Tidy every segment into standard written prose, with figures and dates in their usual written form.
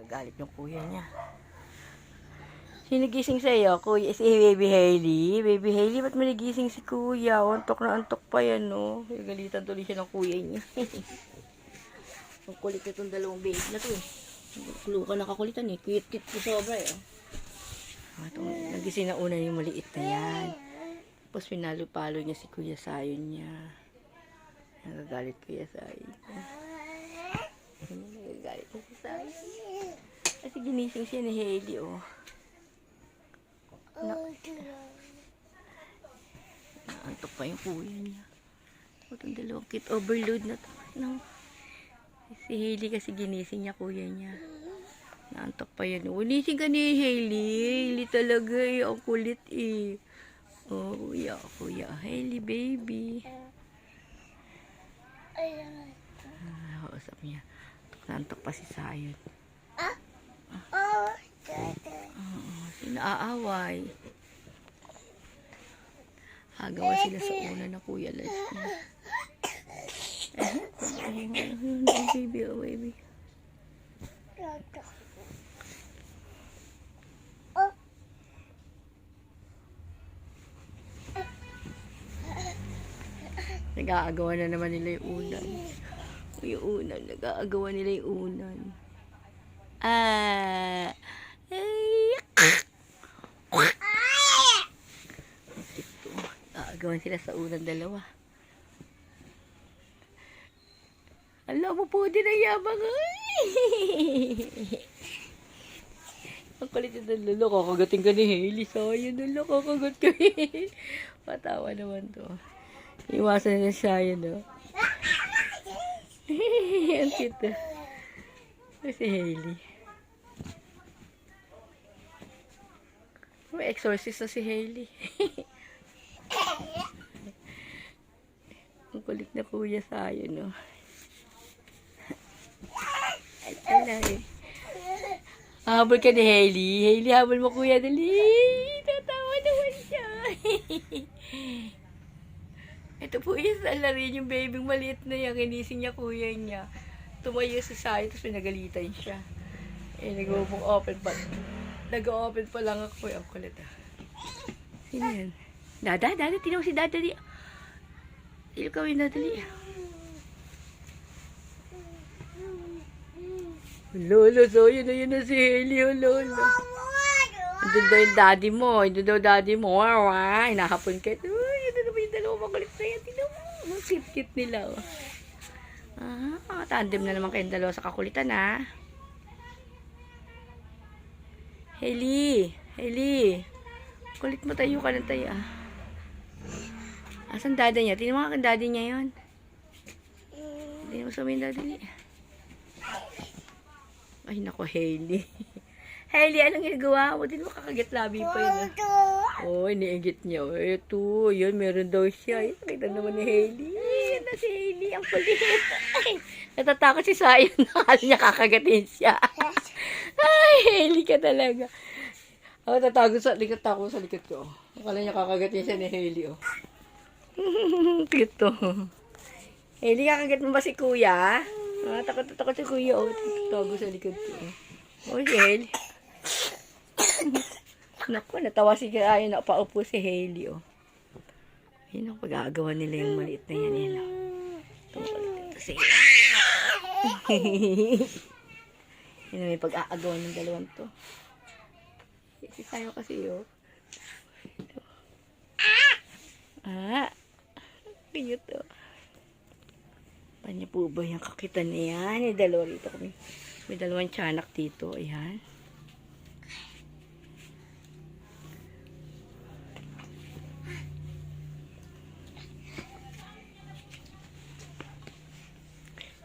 Galit yung kuya niya. Sino gising sa'yo? Kuya, si Baby Hailey. Baby Hailey, ba't manigising si kuya? Antok na antok pa yan, no? Galitan tuloy siya ng kuya niya. Ang kulit na itong dalawang baby na to, eh. Luka nakakulitan, eh. Cute ko sobra, eh. Nagising na una yung maliit na yan. Tapos pinalo-palo niya si Kuya Sayon niya. Nagagalit Kuya Sayon niya. Nagagalit si Sayon. Kasi ginising siya ni Hailey, oh. Naantok pa yung kuya niya. Itong dalawang kit overload na to. No. Si Hailey kasi ginising niya kuya niya. Naantok pa yan. Unising ka ni Hailey. Hailey talaga eh. Ang kulit eh. Oh, kuya. Hailey baby. Kausap niya. Naantok pa si Sayon. Sinaaway. Hagawa sila sa una na kuya life niya. Baby, oh baby. Nag-aagawa na naman nila yung unan. Yung unan. Nag-aagawa nila yung unan. Aagawan sila sa unan dalawa. Alam mo po din ang yabang. Ang kulit yung lolo. Kakagating ka ni Hailey. Sayon lolo. Kakagat ka. Patawa naman to. Iwasan na siya yun, no? Ang cute, si Hailey. May exorcist na si Hailey. Ang kulit na kuya Sayon, no? Ay. Habol ka ni Hailey. Hailey, habol mo kuya. Dali. Tatawa naman siya. Ito po yung salarin yung baby maliit na yan. Kinising niya kuya niya. Tumayo si Sayon, tapos pinagalitan siya. Eh, nag-open pa. Nag-open pa lang ako. Ang kulit, ah. Sino yan? Dada, tinawag si Dada. Ilo ka yung Dada. Lolo, so yun na si Hailey, oh, lolo. Doon daw yung daddy mo. Doon daw daddy mo. Hinahapon ka. Uy, yun na naman yung dalawa makulit na yan. Tignan mo. Ang cute nila, oh. Tandem na naman kayong dalawa sa kakulitan, ha. Hailey. Kulit mo, tayo ka ng tayo, ah. Asan dada niya? Tingnan mo nga kang daddy niya yun. Tingnan mo sa mga daddy niya. Ay, naku, Hailey. Hailey, anong ginagawa mo? Di mo kakagat labi pa yun. Oh, iniigit niya. Ito, yun, meron daw siya. Ay, nakita naman ni Hailey. Yan na si Hailey, ang kulit. Ay, natatakot si Sayon. Nakala niya kakagatin siya. Ay, Hailey ka talaga. Ako tatago sa likod ko. Akala niya kakagatin siya ni Hailey, oh. Tito. Hailey, kakagat mo ba si kuya? Takot si kuya, oh. Tago sa likod ko. Oh, Hailey. Naku, natawa si Ayan, napaupo si Hailey, oh. Yun ang pag-aagawa nila yung maliit na yan, yun, oh. Tumukulit ito si yun ang may pag-aagawa ng dalawang to. Si Sayo kasi, oh. Cute, oh. Panya po ba yung kakitan na yan? May dalawa rito kami. May dalawang tiyanak dito. Ayan.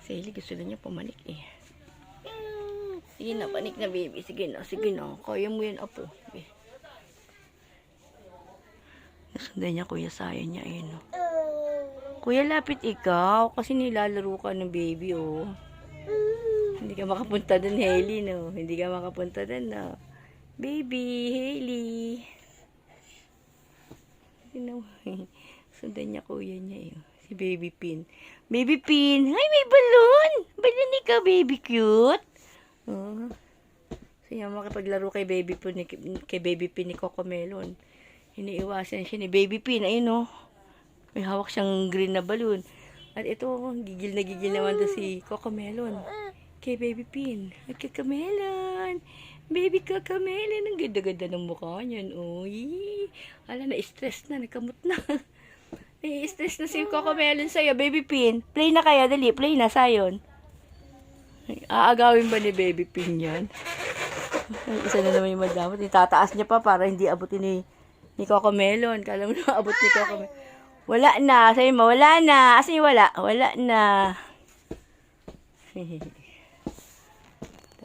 Si Hailey gusto na niya pumanik, eh. Sige na, panik na, baby. Sige na. Kaya mo yan, apo. Nasundan niya kuya Sayon niya, ayun, oh. Kuya, lapit ikaw. Kasi nilalaro ka ng baby, oh. Hindi ka makapunta dun, Hailey, no? Hindi ka makapunta dun, no? Baby, Hailey. Sundan niya kuya niya, eh. Si Baby Pin. Baby Pin! Ay, may balon! Balon ikaw, baby cute! Oh. Siya makipaglaro kay Baby Pin ni Coco Melon. Iniiwasan siya ni Baby Pin. Ayun o. May hawak siyang green na balloon. At ito, gigil na gigil naman to si Coco Melon. Kay Baby Pin. At Coco Melon. Baby Coco Melon. Ang ganda-ganda ng mukha niyan. Uy. Ala, na-stress na. Nakamot na. Na-stress na si Coco Melon sa'yo. Baby Pin. Play na kaya. Dali. Play na. Sayon. Aagawin ba ni Baby Pin yan? Isa na naman yung madamot. Itataas niya pa para hindi abutin ni Coco Melon. Kala mo na abot ni Coco Melon. Wala na. Sa'yo mo, wala na. Asan yung wala? Wala na.